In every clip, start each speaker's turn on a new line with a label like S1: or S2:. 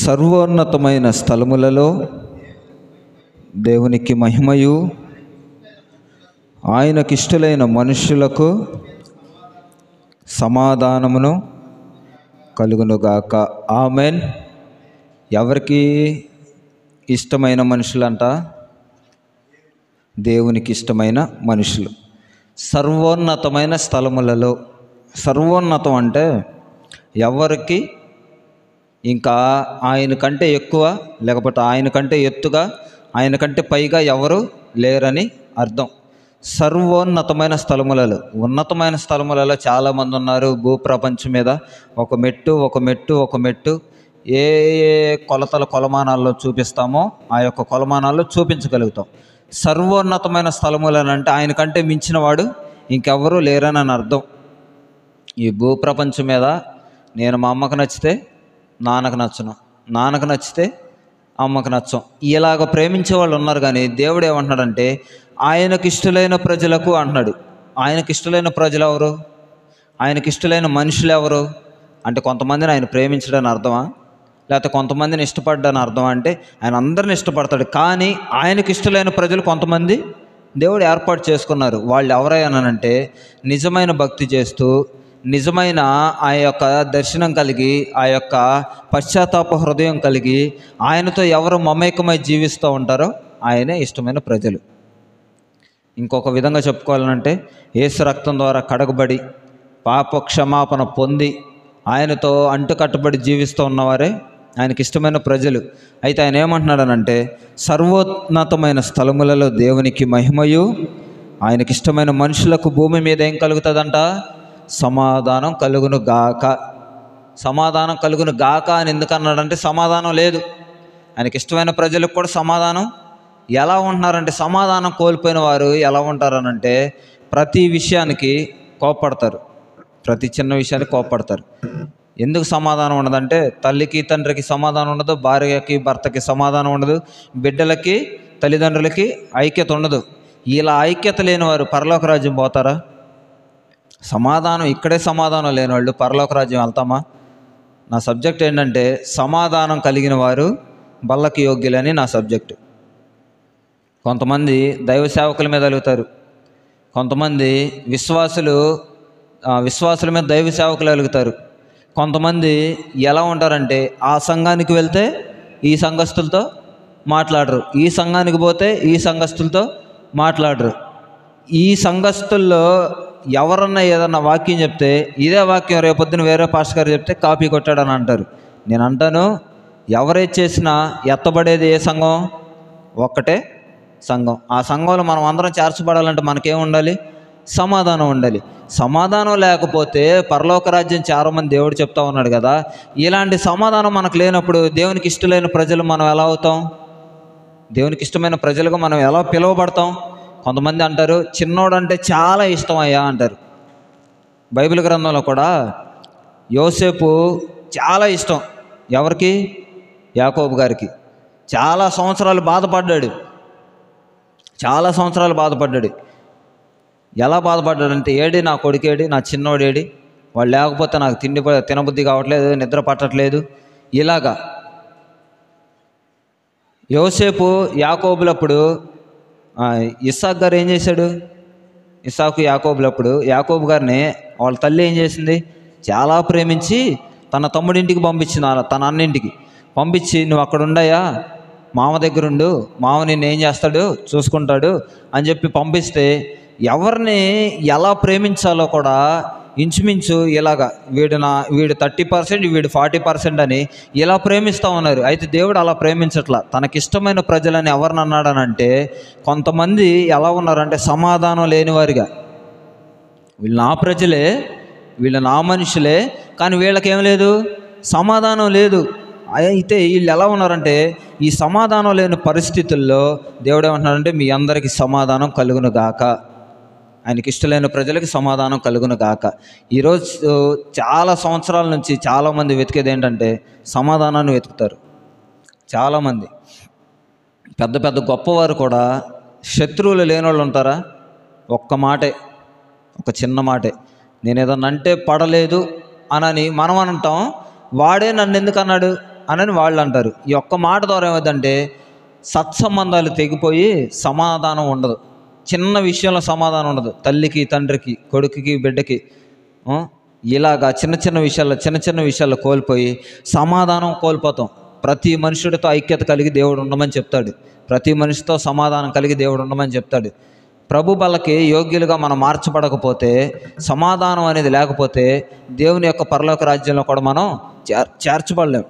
S1: సర్వోన్నతమైన స్థలములలో దేవునికి మహిమయు, ఆయనకిష్టులైన మనుషులకు సమాధానమును కలుగునుగాక. ఆమెన్. ఎవరికి ఇష్టమైన మనుషులంట? దేవునికి ఇష్టమైన మనుషులు. సర్వోన్నతమైన స్థలములలో. సర్వోన్నతం అంటే ఎవరికి ఇంకా ఆయన కంటే ఎక్కువ, లేకపోతే ఆయన కంటే ఎత్తుగా, ఆయన కంటే పైగా ఎవరు లేరని అర్థం. సర్వోన్నతమైన స్థలములలో. ఉన్నతమైన స్థలములలో చాలామంది ఉన్నారు భూప్రపంచం మీద. ఒక మెట్టు ఒక మెట్టు ఒక మెట్టు ఏ కొలమానాల్లో చూపిస్తామో ఆ యొక్క కొలమానాల్లో చూపించగలుగుతాం. సర్వోన్నతమైన స్థలములను అంటే ఆయన కంటే మించిన వాడు ఇంకెవరూ లేరని అర్థం. ఈ భూప్రపంచం మీద నేను మా అమ్మకు నచ్చితే నాన్నకు నచ్చను, నాన్నకు నచ్చితే అమ్మకు నచ్చం, ఇలాగ ప్రేమించే వాళ్ళు ఉన్నారు. కానీ దేవుడు ఏమంటున్నాడంటే ఆయనకిష్టులైన ప్రజలకు అంటున్నాడు. ఆయనకిష్టులైన ప్రజలు ఎవరు? ఆయనకిష్టులైన మనుషులు ఎవరు అంటే కొంతమందిని ఆయన ప్రేమించడని అర్థమా, లేకపోతే కొంతమందిని ఇష్టపడ్డాని అర్థమా? అంటే ఆయన అందరిని ఇష్టపడతాడు. కానీ ఆయనకిష్టులైన ప్రజలు కొంతమంది దేవుడు ఏర్పాటు చేసుకున్నారు. వాళ్ళు ఎవరయ్యానంటే నిజమైన భక్తి చేస్తూ, నిజమైన ఆ యొక్క దర్శనం కలిగి, ఆ యొక్క పశ్చాత్తాప హృదయం కలిగి ఆయనతో ఎవరు మమేకమై జీవిస్తూ ఉంటారో ఆయనే ఇష్టమైన ప్రజలు. ఇంకొక విధంగా చెప్పుకోవాలంటే యేసు రక్తం ద్వారా కడగబడి పాప క్షమాపణ పొంది ఆయనతో అంటుకట్టుబడి జీవిస్తూ ఉన్నవారే ఆయనకి ఇష్టమైన ప్రజలు. అయితే ఆయన ఏమంటున్నాడనంటే సర్వోన్నతమైన స్థలములలో దేవునికి మహిమయు, ఆయనకిష్టమైన మనుషులకు భూమి మీద ఏం కలుగుతుందంట? సమాధానం కలుగును గాక. సమాధానం కలుగును గాక అని ఎందుకు అన్నాడంటే సమాధానం లేదు. ఆయనకి ఇష్టమైన ప్రజలకు కూడా సమాధానం ఎలా ఉంటున్నారంటే, సమాధానం కోల్పోయిన వారు ఎలా ఉంటారనంటే ప్రతి విషయానికి కోపడతారు, ప్రతి చిన్న విషయానికి కోపడతారు. ఎందుకు సమాధానం ఉండదంటే తల్లికి తండ్రికి సమాధానం ఉండదు, భార్యకి భర్తకి సమాధానం ఉండదు, బిడ్డలకి తల్లిదండ్రులకి ఐక్యత ఉండదు. ఇలా ఐక్యత లేని వారు పరలోక రాజ్యం పోతారా? సమాధానం ఇక్కడే సమాధానం లేని వాళ్ళు పరలోక రాజ్యం వెళ్తామా? నా సబ్జెక్ట్ ఏంటంటే సమాధానం కలిగిన వారు బల్లకి యోగ్యులని నా సబ్జెక్టు. కొంతమంది దైవ సేవకుల మీద అలుగుతారు, కొంతమంది విశ్వాసుల మీద దైవ సేవకులు అలుగుతారు. కొంతమంది ఎలా ఉంటారంటే ఆ సంఘానికి వెళ్తే ఈ సంఘస్థులతో మాట్లాడరు, ఈ సంఘానికి పోతే ఈ సంఘస్థులతో మాట్లాడరు. ఈ సంఘస్థుల్లో ఎవరన్నా ఏదన్నా వాక్యం చెప్తే ఇదే వాక్యం రేపొద్దున వేరే పాస్టర్ గారు చెప్తే కాపీ కొట్టాడని అంటారు. నేను అంటాను, ఎవరేది చేసినా ఎత్తబడేది ఏ సంఘం? ఒక్కటే సంఘం. ఆ సంఘంలో మనం అందరం చేర్చబడాలంటే మనకేం ఉండాలి? సమాధానం ఉండాలి. సమాధానం లేకపోతే పరలోక రాజ్యం చారమని దేవుడు చెప్తా ఉన్నాడు కదా. ఇలాంటి సమాధానం మనకు లేనప్పుడు దేవునికి ఇష్టమైన ప్రజలు మనం ఎలా అవుతాం? దేవునికి ఇష్టమైన ప్రజలుగా మనం ఎలా పిలువబడతాం? కొంతమంది అంటారు చిన్నోడు అంటే చాలా ఇష్టం అయ్యా అంటారు. బైబిల్ గ్రంథంలో కూడా యోసేపు చాలా ఇష్టం. ఎవరికి? యాకోబు గారికి. చాలా సంవత్సరాలు బాధపడ్డాడు. ఎలా బాధపడ్డాడంటే ఏడి నా కొడుకేడి, నా చిన్నోడేడి, వాళ్ళు లేకపోతే నాకు తినబుద్ధి కావట్లేదు, నిద్ర పట్టట్లేదు. ఇలాగా యోసేపు యాకోబులప్పుడు ఇస్సాకు గారు ఏం చేశాడు? ఇస్సాకు యాకోబులప్పుడు యాకోబు గారిని వాళ్ళ తల్లి ఏం చేసింది? చాలా ప్రేమించి తన తమ్ముడింటికి పంపించింది, తన అన్నింటికి పంపించి నువ్వు అక్కడ ఉండయా, మామ దగ్గర ఉండు, మామ నిన్ను ఏం చేస్తాడు చూసుకుంటాడు అని చెప్పి పంపిస్తే ఎవరిని ఎలా ప్రేమించాలో కూడా ఇంచుమించు ఇలాగా వీడు 30%, వీడు 40% అని ఇలా ప్రేమిస్తూ ఉన్నారు. అయితే దేవుడు అలా ప్రేమించట్లా. తనకిష్టమైన ప్రజలని ఎవరిని అన్నాడనంటే కొంతమంది ఎలా ఉన్నారంటే సమాధానం లేనివారిగా. వీళ్ళు నా ప్రజలే, వీళ్ళు నా మనుషులే, కానీ వీళ్ళకేం లేదు, సమాధానం లేదు. అయితే వీళ్ళు ఎలా ఉన్నారంటే ఈ సమాధానం లేని పరిస్థితుల్లో దేవుడు ఏమంటున్నాడంటే మీ అందరికీ సమాధానం కలుగును గాక. ఆయనకి ఇష్టమైన ప్రజలకి సమాధానం కలుగును గాక. ఈరోజు చాలా సంవత్సరాల నుంచి చాలామంది వెతికేది ఏంటంటే సమాధానాన్ని వెతుకుతారు. చాలామంది పెద్ద పెద్ద గొప్పవారు కూడా శత్రువులు లేని వాళ్ళు ఉంటారా? ఒక్క మాటే, ఒక చిన్న మాటే, నేను ఏదన్నా అంటే పడలేదు అనని మనం అంటాం. వాడే నన్ను ఎందుకు అన్నాడు? అని వాళ్ళు అంటారు. ఈ ఒక్క మాట ద్వారా ఏమవుతుందంటే సత్సంబంధాలు తెగిపోయి సమాధానం ఉండదు. చిన్న విషయంలో సమాధానం ఉండదు. తల్లికి తండ్రికి, కొడుకుకి బిడ్డకి ఇలాగా చిన్న చిన్న విషయాల్లో కోల్పోయి సమాధానం కోల్పోతాం. ప్రతి మనుషుడితో ఐక్యత కలిగి దేవుడు ఉండమని చెప్తాడు. ప్రతి మనిషితో సమాధానం కలిగి దేవుడు ఉండమని చెప్తాడు. ప్రభు బలకి యోగ్యులుగా మనం మార్చబడకపోతే, సమాధానం అనేది లేకపోతే దేవుని యొక్క పరలోక రాజ్యంలో కూడా మనం చేర్చబడలేం.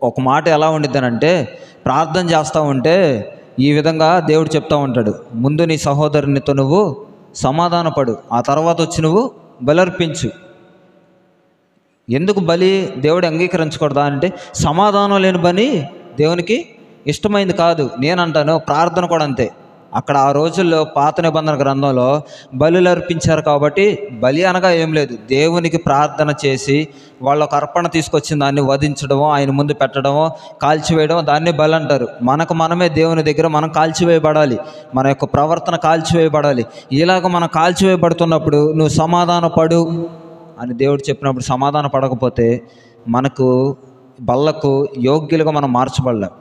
S1: ఒక మాట ఎలా ఉండిద్దనంటే, ప్రార్థన చేస్తూ ఉంటే ఈ విధంగా దేవుడు చెప్తూ ఉంటాడు, ముందు నీ సహోదరునితో నువ్వు సమాధానపడు, ఆ తర్వాత వచ్చి నువ్వు బలర్పించు. ఎందుకు బలి దేవుడు అంగీకరించకూడదా అంటే, సమాధానం లేని పని దేవునికి ఇష్టమైంది కాదు. నేనంటాను ప్రార్థన కూడా అంతే. అక్కడ ఆ రోజుల్లో పాత నిబంధన గ్రంథంలో బలులు అర్పించారు కాబట్టి, బలి అనగా ఏం లేదు, దేవునికి ప్రార్థన చేసి వాళ్ళొక అర్పణ తీసుకొచ్చిన దాన్ని వధించడమో, ఆయన ముందు పెట్టడమో, కాల్చివేయడం, దాన్ని బలి అంటారు. మనమే దేవుని దగ్గర మనం కాల్చివేయబడాలి, మన యొక్క ప్రవర్తన కాల్చివేయబడాలి. ఇలాగ మనం కాల్చివేయబడుతున్నప్పుడు నువ్వు సమాధాన పడు అని దేవుడు చెప్పినప్పుడు సమాధాన పడకపోతే మనకు బల్లకు యోగ్యులుగా మనం మార్చబడలేం.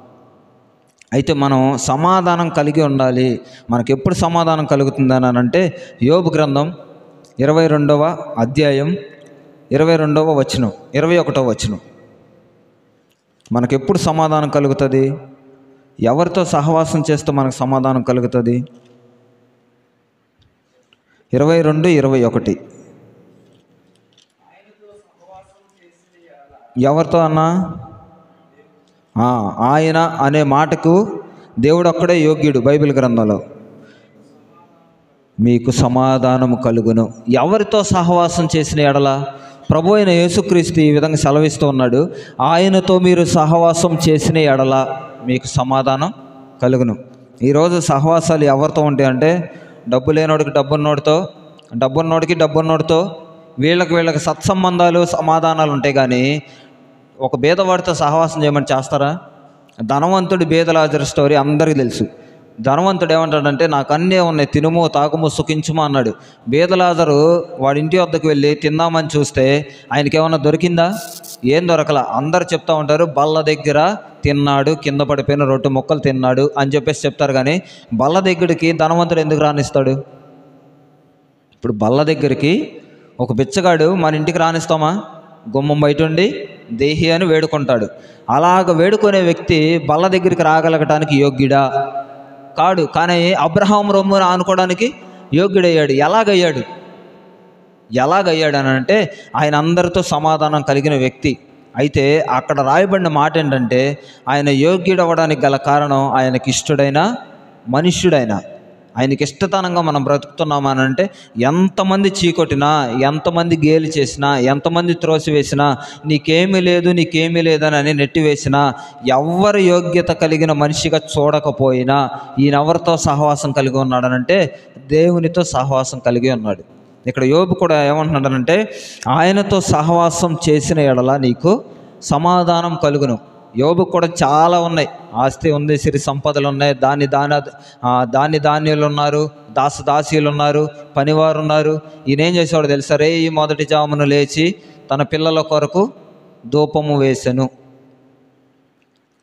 S1: అయితే మనం సమాధానం కలిగి ఉండాలి. మనకు ఎప్పుడు సమాధానం కలుగుతుందని అంటే, యోబు గ్రంథం 22వ అధ్యాయం 22వ వచనం 21వ వచనం. మనకెప్పుడు సమాధానం కలుగుతుంది? ఎవరితో సహవాసం చేస్తే మనకు సమాధానం కలుగుతుంది? 22, 21. ఎవరితో అన్నా? ఆయన అనే మాటకు దేవుడు ఒక్కడే యోగ్యుడు. బైబిల్ గ్రంథంలో మీకు సమాధానము కలుగును. ఎవరితో సహవాసం చేసిన ఎడల? ప్రభు అయిన యేసుక్రీస్తు ఈ విధంగా సెలవిస్తూ ఉన్నాడు, ఆయనతో మీరు సహవాసం చేసిన ఎడల మీకు సమాధానం కలుగును. ఈరోజు సహవాసాలు ఎవరితో ఉంటాయి అంటే, డబ్బు లేనోడికి డబ్బున్నోడితో, డబ్బున్నోడికి వీళ్ళకి సత్సంబంధాలు సమాధానాలు ఉంటాయి. కానీ ఒక బీదవాడితో సహవాసం చేయమని చేస్తారా? ధనవంతుడి బీదలాజరు స్టోరీ అందరికీ తెలుసు. ధనవంతుడు ఏమంటాడంటే, నాకు అన్నీ ఉన్నాయి, తినుము తాగుము సుఖించుము అన్నాడు. బీదలాజరు వాడి ఇంటి వద్దకు వెళ్ళి తిందామని చూస్తే ఆయనకి ఏమన్నా దొరికిందా? ఏం దొరకలా. అందరు చెప్తా ఉంటారు, బల్ల దగ్గర తిన్నాడు, కింద పడిపోయిన రొట్టె ముక్కలు తిన్నాడు అని చెప్పేసి చెప్తారు. కానీ బల్ల దగ్గరికి ధనవంతుడు ఎందుకు రానిస్తాడు? ఇప్పుడు బల్ల దగ్గరికి ఒక బిచ్చగాడు మన ఇంటికి రానిస్తామా? గుమ్మం బయట ఉండి దేహి అని వేడుకుంటాడు. అలాగ వేడుకునే వ్యక్తి బల్ల దగ్గరికి రాగలగటానికి యోగ్యుడా? కాడు. కానీ అబ్రహాం రొమ్మున ఆనుకోవడానికి యోగ్యుడయ్యాడు. ఎలాగయ్యాడు అని అంటే, ఆయన అందరితో సమాధానం కలిగిన వ్యక్తి. అయితే అక్కడ రాయబడిన మాట ఏంటంటే, ఆయన యోగ్యుడు అవ్వడానికి గల కారణం ఆయనకి ఇష్టడైన మనుష్యుడైన. ఆయనకి ఇష్టతనంగా మనం బ్రతుకుతున్నామని అంటే, ఎంతమంది చీకొట్టినా, ఎంతమంది గేలి చేసినా, ఎంతమంది త్రోసివేసినా, నీకేమీ లేదని నెట్టివేసినా, ఎవరు యోగ్యత కలిగిన మనిషిగా చూడకపోయినా ఈయనెవరితో సహవాసం కలిగి ఉన్నాడనంటే దేవునితో సహవాసం కలిగి ఉన్నాడు. ఇక్కడ యోబు కూడా ఏమంటున్నాడనంటే, ఆయనతో సహవాసం చేసిన ఎడల నీకు సమాధానం కలుగును. యోబు కూడా చాలా ఉన్నాయి, ఆస్తి ఉంది, సిరి సంపదలు ఉన్నాయి, ధాన్యాలు ఉన్నారు, దాసీలు ఉన్నారు, పనివారు ఉన్నారు. ఈయనేం చేసేవాడు తెలుసా? ఈ మొదటి జామును లేచి తన పిల్లల కొరకు ధూపము వేసెను.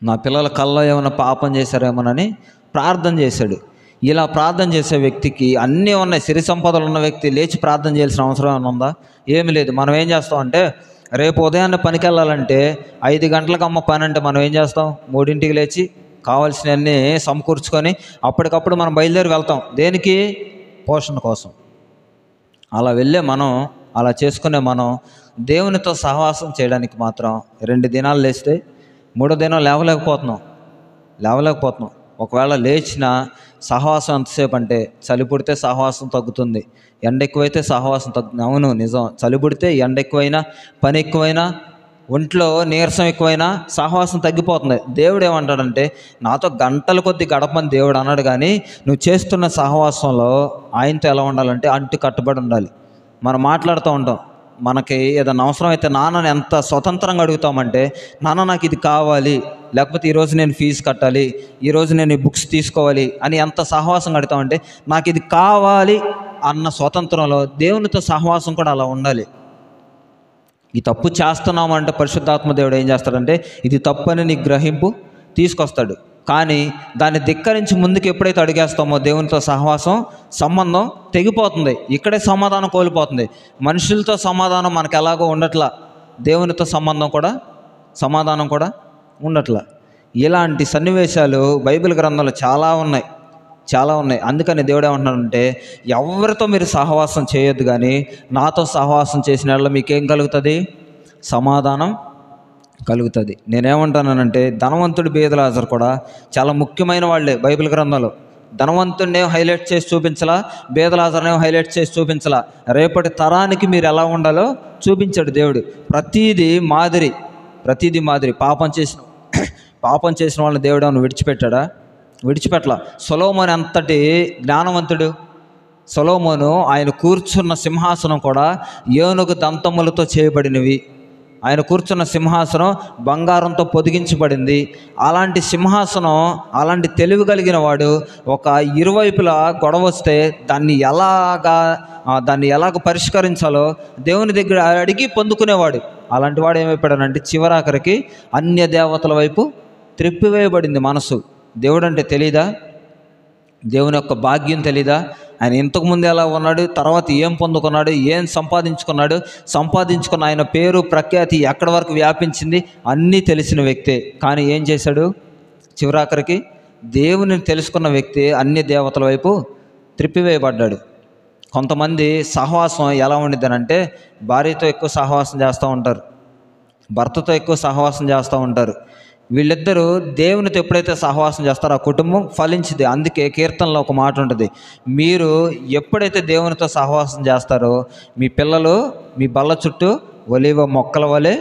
S1: నా పిల్లల కళ్ళలో ఏమైనా పాపం చేశారేమోనని ప్రార్థన చేశాడు. ఇలా ప్రార్థన చేసే వ్యక్తికి అన్నీ ఉన్నాయి, సిరి సంపదలు ఉన్న వ్యక్తి లేచి ప్రార్థన చేయాల్సిన అవసరం ఏమైనా ఉందా? ఏమి లేదు. మనం ఏం చేస్తామంటే, రేపు ఉదయాన్నే పనికి వెళ్ళాలంటే 5 గంటలకు అమ్మ పని అంటే మనం ఏం చేస్తాం? 3ంటికి లేచి కావాల్సినవన్నీ సమకూర్చుకొని అప్పటికప్పుడు మనం బయలుదేరి వెళ్తాం. దేనికి? పోషణ కోసం. అలా చేసుకునే మనం దేవునితో సహవాసం చేయడానికి మాత్రం 2 దినాలు లేస్తే 3వ దినం లేవలేకపోతున్నాం. ఒకవేళ లేచిన సహవాసం ఎంతసేపు అంటే, చలి పుడితే సహవాసం తగ్గుతుంది, ఎండ ఎక్కువైతే సహవాసం తగ్గుతుంది. అవును, నిజం. చలి పుడితే ఎండ ఎక్కువైనా, పని ఎక్కువైనా, ఒంట్లో నీరసం ఎక్కువైనా సహవాసం తగ్గిపోతుంది. దేవుడు ఏమంటాడంటే, నాతో గంటల కొద్ది గడపని దేవుడు అన్నాడు. కానీ నువ్వు చేస్తున్న సహవాసంలో ఆయనతో ఎలా ఉండాలంటే అంటు కట్టుబడి ఉండాలి. మనం మాట్లాడుతూ ఉంటాం, మనకి ఏదైనా అవసరం అయితే నాన్నని ఎంత స్వతంత్రంగా అడుగుతామంటే, నాన్న నాకు ఇది కావాలి, లేకపోతే ఈరోజు నేను ఫీజు కట్టాలి, ఈరోజు నేను ఈ బుక్స్ తీసుకోవాలి అని ఎంత సహవాసం కడతామంటే, నాకు ఇది కావాలి అన్న స్వతంత్రంలో దేవునితో సహవాసం కూడా అలా ఉండాలి. ఈ తప్పు చేస్తున్నామంటే పరిశుద్ధాత్మ దేవుడు ఏం చేస్తాడంటే ఇది తప్పు అని నీకు గ్రహింపు తీసుకొస్తాడు. కానీ దాన్ని ధిక్కరించి ముందుకు ఎప్పుడైతే అడిగేస్తామో దేవునితో సహవాసం సంబంధం తెగిపోతుంది. ఇక్కడే సమాధానం కోల్పోతుంది. మనుషులతో సమాధానం మనకు ఎలాగో ఉండట్లా, దేవునితో సమాధానం కూడా ఉండట్లా. ఇలాంటి సన్నివేశాలు బైబిల్ గ్రంథంలో చాలా ఉన్నాయి. అందుకని దేవుడు ఏమంటున్నాడంటే ఎవరితో మీరు సహవాసం చేయొద్దు, కానీ నాతో సహవాసం చేసిన వాళ్ళ మీకేం కలుగుతుంది? సమాధానం కలుగుతుంది. నేనేమంటానంటే ధనవంతుడు బేదలాజరు కూడా చాలా ముఖ్యమైన వాళ్ళే బైబిల్ గ్రంథంలో. ధనవంతుడినే హైలైట్ చేసి చూపించలా, బేదలాజర్నే హైలైట్ చేసి చూపించలా. రేపటి తరానికి మీరు ఎలా ఉండాలో చూపించాడు దేవుడు. ప్రతీది మాదిరి. పాపం చేసిన వాళ్ళని దేవుడు ఏమన్నా విడిచిపెట్టలా. సొలొమోను అంతటి జ్ఞానవంతుడు. సొలొమోను ఆయన కూర్చున్న సింహాసనం కూడా ఏనుగు దంతములతో చేయబడినవి. ఆయన కూర్చున్న సింహాసనం బంగారంతో పొదిగించబడింది. అలాంటి సింహాసనం, అలాంటి తెలివి కలిగిన వాడు ఒక ఇరువైపులా గొడవ వస్తే దాన్ని ఎలాగ పరిష్కరించాలో దేవుని దగ్గర అడిగి పొందుకునేవాడు. అలాంటి వాడు ఏమైపోయాడంటే చివరాఖరికి అన్య దేవతల వైపు త్రిప్పివేయబడింది మనసు. దేవుడు అంటే తెలీదా? దేవుని యొక్క భాగ్యం తెలీదా? ఆయన ఇంతకుముందు ఎలా ఉన్నాడు, తర్వాత ఏం పొందుకున్నాడు, ఏం సంపాదించుకున్న ఆయన పేరు ప్రఖ్యాతి ఎక్కడి వరకు వ్యాపించింది అన్నీ తెలిసిన వ్యక్తే. కానీ ఏం చేశాడు? చివరాఖరికి దేవుని తెలుసుకున్న వ్యక్తి అన్య దేవతల వైపు త్రిప్పివేయబడ్డాడు. కొంతమంది సహవాసం ఎలా ఉండిద్దనంటే భార్యతో ఎక్కువ సహవాసం చేస్తూ ఉంటారు, భర్తతో ఎక్కువ సహవాసం చేస్తూ ఉంటారు. వీళ్ళిద్దరూ దేవునితో ఎప్పుడైతే సహవాసం చేస్తారో ఆ కుటుంబం ఫలించింది. అందుకే కీర్తనలో ఒక మాట ఉంటుంది, మీరు ఎప్పుడైతే దేవునితో సహవాసం చేస్తారో మీ పిల్లలు మీ బల్ల చుట్టూ ఒలీవ మొక్కల వలె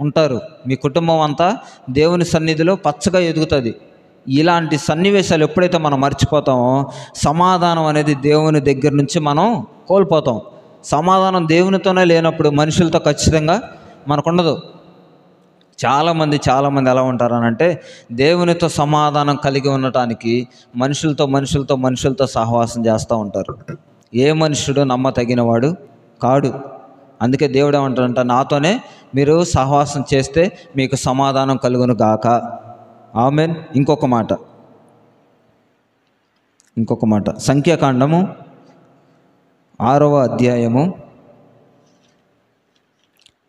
S1: ఉంటారు. మీ కుటుంబం అంతా దేవుని సన్నిధిలో పచ్చగా ఎదుగుతుంది. ఇలాంటి సన్నివేశాలు ఎప్పుడైతే మనం మర్చిపోతామో సమాధానం అనేది దేవుని దగ్గర నుంచి మనం కోల్పోతాం. సమాధానం దేవునితోనే లేనప్పుడు మనుషులతో ఖచ్చితంగా మనకుండదు. చాలామంది ఎలా ఉంటారనంటే దేవునితో సమాధానం కలిగి ఉండటానికి మనుషులతో సహవాసం చేస్తూ ఉంటారు. ఏ మనుషుడు నమ్మతగినవాడు కాడు. అందుకే దేవుడు ఏమంటాడంట, నాతోనే మీరు సహవాసం చేస్తే మీకు సమాధానం కలుగును గాక. ఆమేన్. ఇంకొక మాట సంఖ్యాకాండము 6వ అధ్యాయము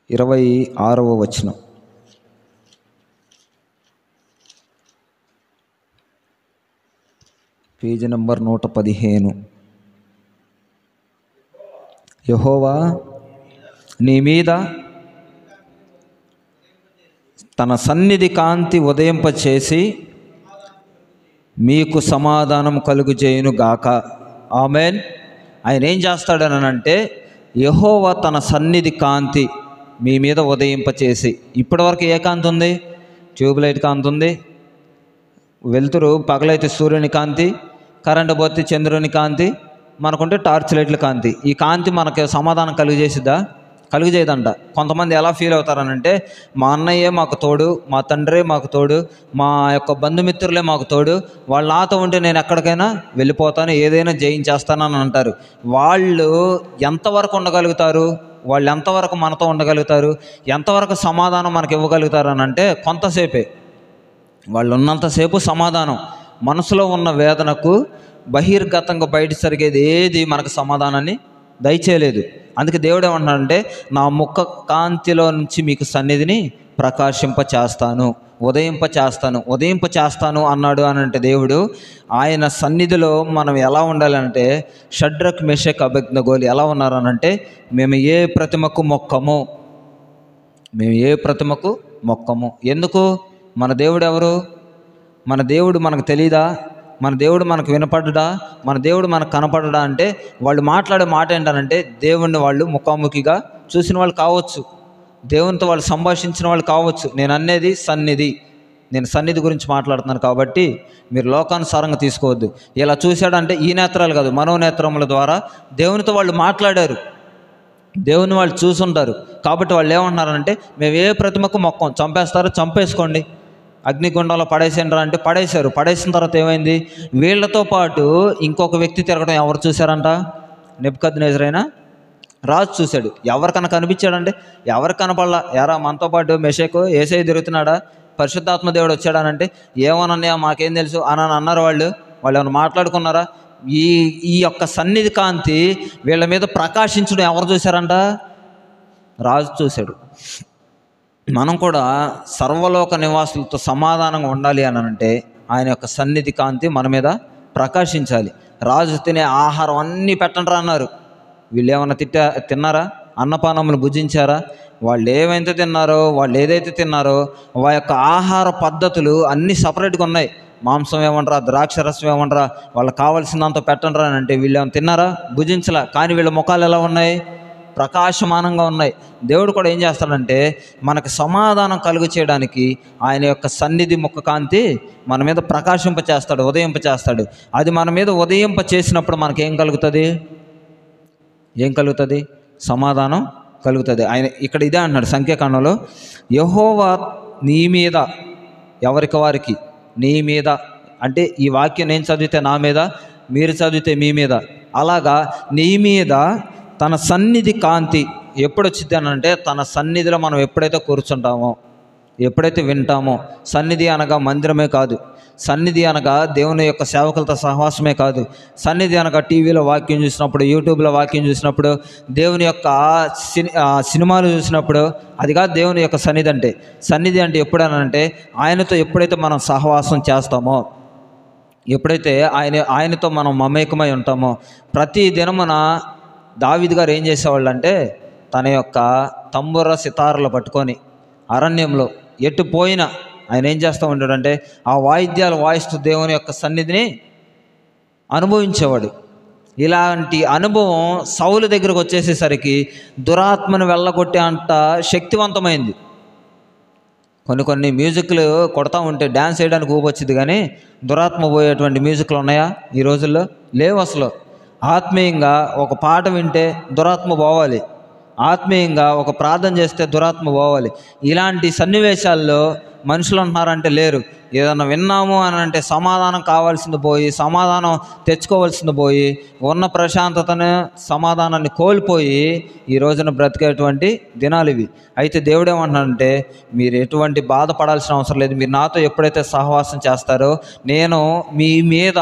S1: 26వ వచనం. Page number 115. యెహోవా నీ మీద తన సన్నిధి కాంతి ఉదయింపచేసి మీకు సమాధానం కలుగుచేయును గాక. ఆమేన్. ఆయన ఏం చేస్తాడనంటే యెహోవా తన సన్నిధి కాంతి మీ మీద ఉదయింపచేసి, ఇప్పటివరకు ఏ కాంతి ఉంది? ట్యూబ్లైట్ కాంతి ఉంది. వెలుతురు పగలైతే సూర్యుని కాంతి, కరెంటు పోతే చంద్రుని కాంతి, మనకుంటే టార్చ్ లైట్ల కాంతి. ఈ కాంతి మనకు సమాధానం కలుగజేయదంట. కొంతమంది ఎలా ఫీల్ అవుతారనంటే మా అన్నయ్యే మాకు తోడు, మా తండ్రే మాకు తోడు, మా యొక్క బంధుమిత్రులే మాకు తోడు, వాళ్ళు నాతో ఉంటే నేను ఎక్కడికైనా వెళ్ళిపోతాను, ఏదైనా జయించేస్తానని అంటారు. వాళ్ళు ఎంతవరకు ఉండగలుగుతారు? వాళ్ళు ఎంతవరకు మనతో ఉండగలుగుతారు? ఎంతవరకు సమాధానం మనకు ఇవ్వగలుగుతారు అని అంటే కొంతసేపే. వాళ్ళు ఉన్నంతసేపు సమాధానం. మనసులో ఉన్న వేదనకు బహిర్గతంగా బయట జరిగేది ఏది మనకు సమాధానాన్ని దయచేయలేదు. అందుకే దేవుడు ఏమంటున్నాడంటే నా ముఖ కాంతిలో నుంచి మీకు సన్నిధిని ప్రకాశింపచేస్తాను, ఉదయింపచేస్తాను అన్నాడు అని అంటే దేవుడు ఆయన సన్నిధిలో మనం ఎలా ఉండాలంటే షడ్రక్ మెషక్ అబేద్నెగోలు ఎలా ఉన్నారనంటే మేము ఏ ప్రతిమకు మొక్కము. ఎందుకు? మన దేవుడు ఎవరు? మన దేవుడు మనకు తెలీదా? మన దేవుడు మనకు వినపడడా? మన దేవుడు మనకు కనపడడా? అంటే వాళ్ళు మాట్లాడే మాట ఏంటనంటే దేవుణ్ణి వాళ్ళు ముఖాముఖిగా చూసిన వాళ్ళు కావచ్చు, దేవునితో వాళ్ళు సంభాషించిన వాళ్ళు కావచ్చు. నేను అనేది నేను సన్నిధి గురించి మాట్లాడుతున్నాను కాబట్టి మీరు లోకానుసారంగా తీసుకోవద్దు. ఇలా చూశాడంటే ఈ నేత్రాలు కాదు, మనోనేత్రముల ద్వారా దేవునితో వాళ్ళు మాట్లాడారు, దేవుని వాళ్ళు చూసుంటారు. కాబట్టి వాళ్ళు ఏమంటున్నారంటే మేము ఏ ప్రతిమకు మొక్కం. చంపేసుకోండి, అగ్నిగుండంలో పడేసేంటారా అంటే పడేశారు. పడేసిన తర్వాత ఏమైంది? వీళ్ళతో పాటు ఇంకొక వ్యక్తి తిరగడం ఎవరు చూశారంట? నెబుకద్నెజరైన రాజు చూశాడు. ఎవరికన్నా కనిపించాడంటే ఎవరికి కనపడలా. ఎరా మనతో పాటు మెషకు ఏసై తిరుగుతున్నాడా, పరిశుద్ధాత్మ దేవుడు వచ్చాడనంటే ఏమోనన్నయ్య మాకేం తెలుసు అని అన్నారు. వాళ్ళు ఏమైనా మాట్లాడుకున్నారా? ఈ యొక్క సన్నిధి కాంతి వీళ్ళ మీద ప్రకాశించడం ఎవరు చూశారంట? రాజు చూశాడు. మనం కూడా సర్వలోక నివాసులతో సమాధానంగా ఉండాలి అని అంటే ఆయన యొక్క సన్నిధి కాంతి మన మీద ప్రకాశించాలి. రాజు తినే ఆహారం అన్నీ పెట్టండి అన్నారు. వీళ్ళు ఏమన్నా తిన్నారా? అన్నపానములు భుజించారా? వాళ్ళు ఏమైతే తిన్నారో, వాళ్ళు ఏదైతే తిన్నారో వాళ్ళ యొక్క ఆహార పద్ధతులు అన్నీ సపరేట్గా ఉన్నాయి. మాంసం ఏమంటారా, ద్రాక్షరసం ఏమంటారా, వాళ్ళకి కావాల్సినంత పెట్టండి అని అంటే వీళ్ళు ఏమైనా తిన్నారా? భుజించలా. కానీ వీళ్ళ ముఖాలు ఎలా ఉన్నాయి? ప్రకాశమానంగా ఉన్నాయి. దేవుడు కూడా ఏం చేస్తాడంటే మనకు సమాధానం కలుగు చేయడానికి ఆయన యొక్క సన్నిధి ముఖ కాంతి మన మీద ప్రకాశింపచేస్తాడు, ఉదయింపచేస్తాడు. అది మన మీద ఉదయింప చేసినప్పుడు మనకేం కలుగుతుంది? ఏం కలుగుతుంది? సమాధానం కలుగుతుంది. ఆయన ఇక్కడ ఇదే అంటున్నాడు సంఖ్యాకాండంలో, యెహోవా నీ మీద, ఎవరికి వారికి నీ మీద అంటే ఈ వాక్యం నేను చదివితే నా మీద, మీరు చదివితే మీ మీద, అలాగా నీ మీద తన సన్నిధి కాంతి ఎప్పుడు వచ్చింది అని అంటే తన సన్నిధిలో మనం ఎప్పుడైతే కూర్చుంటామో, ఎప్పుడైతే వింటామో, సన్నిధి అనగా మందిరమే కాదు, సన్నిధి అనగా దేవుని యొక్క సేవకులతో సహవాసమే కాదు, సన్నిధి అనగా టీవీలో వాక్యం చూసినప్పుడు, యూట్యూబ్లో వాక్యం చూసినప్పుడు, దేవుని యొక్క సినిమాలు చూసినప్పుడు, అది కాదు దేవుని యొక్క సన్నిధి అంటే. సన్నిధి అంటే ఎప్పుడనంటే ఆయనతో ఎప్పుడైతే మనం సహవాసం చేస్తామో, ఎప్పుడైతే ఆయనతో మనం మమేకమై ఉంటామో, ప్రతి దినమున దావీదు గారు ఏం చేసేవాళ్ళు అంటే తన యొక్క తంబుర సితారులు పట్టుకొని అరణ్యంలో ఎటు పోయినా ఆయన ఏం చేస్తూ ఉంటాడంటే ఆ వాయిద్యాలు వాయిస్తూ దేవుని యొక్క సన్నిధిని అనుభవించేవాడు. ఇలాంటి అనుభవం సౌలు దగ్గరకు వచ్చేసేసరికి దురాత్మను వెళ్ళగొట్టే అంత శక్తివంతమైంది. కొన్ని మ్యూజిక్లు కొడతా ఉంటే డ్యాన్స్ చేయడానికి ఊపొచ్చింది, కానీ దురాత్మ పోయేటువంటి మ్యూజిక్లు ఉన్నాయా ఈ రోజుల్లో? లేవు అసలు. ఆత్మీయంగా ఒక పాట వింటే దురాత్మ పోవాలి, ఆత్మీయంగా ఒక ప్రార్థన చేస్తే దురాత్మ పోవాలి. ఇలాంటి సన్నివేశాల్లో మనుషులు ఉంటున్నారంటే లేరు. ఏదన్నా విన్నాము అని అంటే సమాధానం కావాల్సింది పోయి, సమాధానం తెచ్చుకోవాల్సింది పోయి, ఉన్న ప్రశాంతతను సమాధానాన్ని కోల్పోయి ఈ రోజున బ్రతికేటువంటి దినాలు ఇవి. అయితే దేవుడు ఏమంటున్నాడంటే మీరు ఎటువంటి బాధపడాల్సిన అవసరం లేదు. మీరు నాతో ఎప్పుడైతే సహవాసం చేస్తారో నేను మీ మీద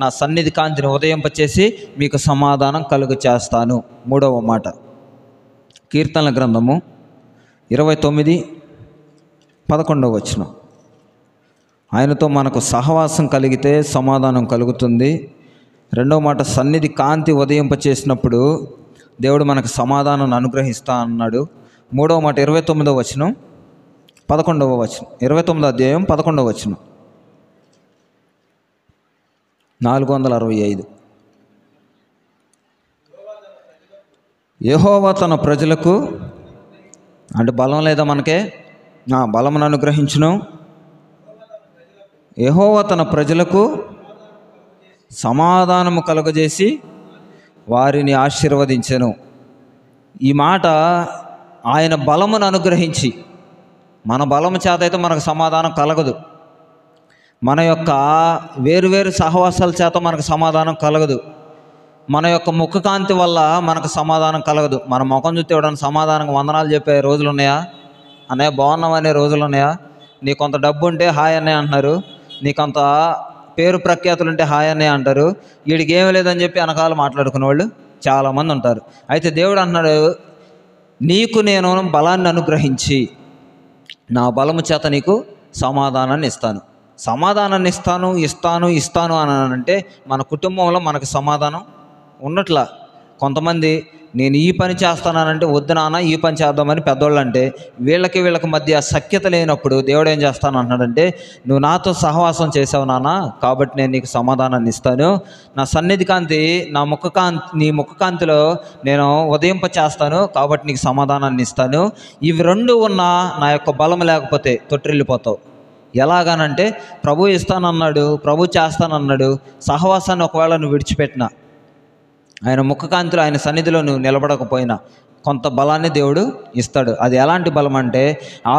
S1: నా సన్నిధి కాంతిని ఉదయింపచేసి మీకు సమాధానం కలుగ చేస్తాను. 3వ మాట కీర్తనల గ్రంథము 29:11. ఆయనతో మనకు సహవాసం కలిగితే సమాధానం కలుగుతుంది. 2వ మాట సన్నిధి కాంతి ఉదయింపచేసినప్పుడు దేవుడు మనకు సమాధానాన్ని అనుగ్రహిస్తా అన్నాడు. 3వ మాట 29వ వచనం 11వ వచనం 29వ అధ్యాయం 11వ వచనం 465. యెహోవా తన ప్రజలకు అంటే బలం లేదా మనకే? బలమును అనుగ్రహించును. యెహోవా తన ప్రజలకు సమాధానము కలుగజేసి వారిని ఆశీర్వదించెను. ఈ మాట ఆయన బలమును అనుగ్రహించి, మన బలము చేత అయితే మనకు సమాధానం కలగదు, మన యొక్క వేరువేరు సహవాసాల చేత మనకు సమాధానం కలగదు, మన యొక్క ముఖకాంతి వల్ల మనకు సమాధానం కలగదు. మన ముఖం చూస్తే ఎవడన్నా సమాధానంగా వందనాలు చెప్పే రోజులు ఉన్నాయా? అన్నయ్య బాగున్నాం అనే రోజులు ఉన్నాయా? నీకొంత డబ్బు ఉంటే హాయ్ అన్నయ్య అంటున్నారు, నీకంత పేరు ప్రఖ్యాతులు ఉంటే హాయ్ అన్నయ్య అంటారు. వీడికి ఏమీ లేదని చెప్పి వెనకాల మాట్లాడుకునే వాళ్ళు చాలామంది ఉంటారు. అయితే దేవుడు అంటున్నాడు నీకు నేను బలాన్ని అనుగ్రహించి నా బలము చేత నీకు సమాధానాన్ని ఇస్తాను. సమాధానాన్ని ఇస్తాను అని అంటే మన కుటుంబంలో మనకు సమాధానం ఉన్నట్లా. కొంతమంది నేను ఈ పని చేస్తానంటే వద్దు నాన్న ఈ పని చేద్దామని పెద్దోళ్ళు అంటే వీళ్ళకి మధ్య సఖ్యత లేనప్పుడు దేవుడు ఏం చేస్తాను అంటున్నాడంటే నువ్వు నాతో సహవాసం చేసావు నాన్న కాబట్టి నేను నీకు సమాధానాన్ని ఇస్తాను. నా సన్నిధి కాంతి నీ ముఖకాంతిలో నేను ఉదయింప చేస్తాను కాబట్టి నీకు సమాధానాన్ని ఇస్తాను. ఇవి రెండు ఉన్నా నా యొక్క బలం లేకపోతే తొట్టిల్లిపోతావు. ఎలాగానంటే ప్రభు ఇస్తానన్నాడు, ప్రభు చేస్తానన్నాడు, సహవాసాన్ని ఒకవేళ నువ్వు విడిచిపెట్టినా, ఆయన ముఖకాంతిలో ఆయన సన్నిధిలో నువ్వు నిలబడకపోయినా కొంత బలాన్ని దేవుడు ఇస్తాడు. అది ఎలాంటి బలం అంటే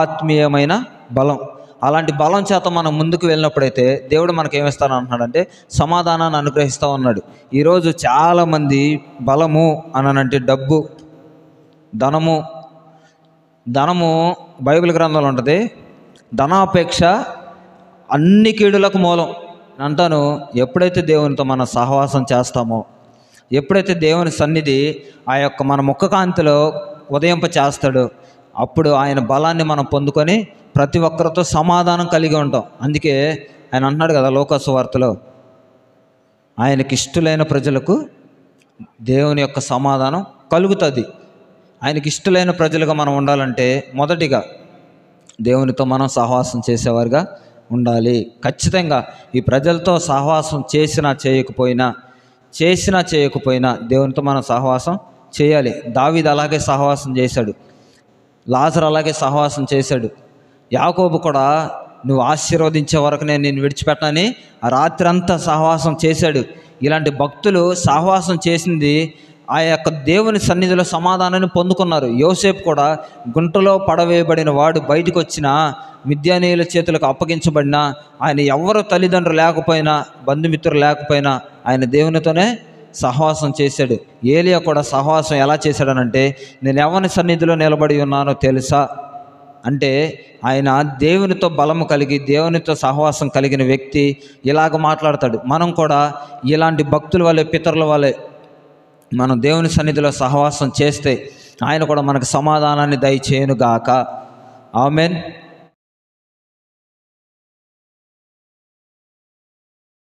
S1: ఆత్మీయమైన బలం. అలాంటి బలం చేత మనం ముందుకు వెళ్ళినప్పుడైతే దేవుడు మనకు ఏమిస్తాను అంటున్నాడంటే సమాధానాన్ని అనుగ్రహిస్తూ ఉన్నాడు. ఈరోజు చాలామంది బలము అనంటే డబ్బు, ధనము బైబిల్ గ్రంథంలో ఉంటుంది, ధనాపేక్ష అన్ని కీడులకు మూలం అంటాను. ఎప్పుడైతే దేవునితో మనం సహవాసం చేస్తామో, ఎప్పుడైతే దేవుని సన్నిధి ఆ యొక్క మన ముఖకాంతిలో ఉదయింప చేస్తాడో, అప్పుడు ఆయన బలాన్ని మనం పొందుకొని ప్రతి ఒక్కరితో సమాధానం కలిగి ఉంటాం. అందుకే ఆయన అంటున్నాడు కదా లోకాసు వార్తలో, ఆయనకి ఇష్టలైన ప్రజలకు దేవుని యొక్క సమాధానం కలుగుతుంది. ఆయనకి ఇష్టలైన ప్రజలుగా మనం ఉండాలంటే మొదటిగా దేవునితో మనం సహవాసం చేసేవారుగా ఉండాలి. ఖచ్చితంగా ఈ ప్రజలతో సహవాసం చేసినా చేయకపోయినా దేవునితో మనం సహవాసం చేయాలి. దావీదు అలాగే సహవాసం చేశాడు, లాజరు అలాగే సహవాసం చేశాడు. యాకోబు కూడా నువ్వు ఆశీర్వదించే వరకు నేను నిన్ను విడిచిపెట్టనని ఆ రాత్రి అంతా సహవాసం చేశాడు. ఇలాంటి భక్తులు సహవాసం చేసింది ఆ యొక్క దేవుని సన్నిధిలో సమాధానాన్ని పొందుకున్నారు. యోసేపు కూడా గుంటలో పడవేయబడిన వాడు బయటకు వచ్చిన మిద్యానీయుల చేతులకు అప్పగించబడిన ఆయన ఎవరు తల్లిదండ్రులు లేకపోయినా బంధుమిత్రులు లేకపోయినా ఆయన దేవునితోనే సహవాసం చేశాడు. ఏలియా కూడా సహవాసం ఎలా చేశాడనంటే, నేను ఎవరి సన్నిధిలో నిలబడి ఉన్నానో తెలుసా అంటే ఆయన దేవునితో బలము కలిగి దేవునితో సహవాసం కలిగిన వ్యక్తి ఇలాగ మాట్లాడతాడు. మనం కూడా ఇలాంటి భక్తుల వల్లే, పితరుల వల్లే మనం దేవుని సన్నిధిలో సహవాసం చేస్తే ఆయన కూడా మనకు సమాధానాన్ని దయచేయునుగాక. ఆమేన్.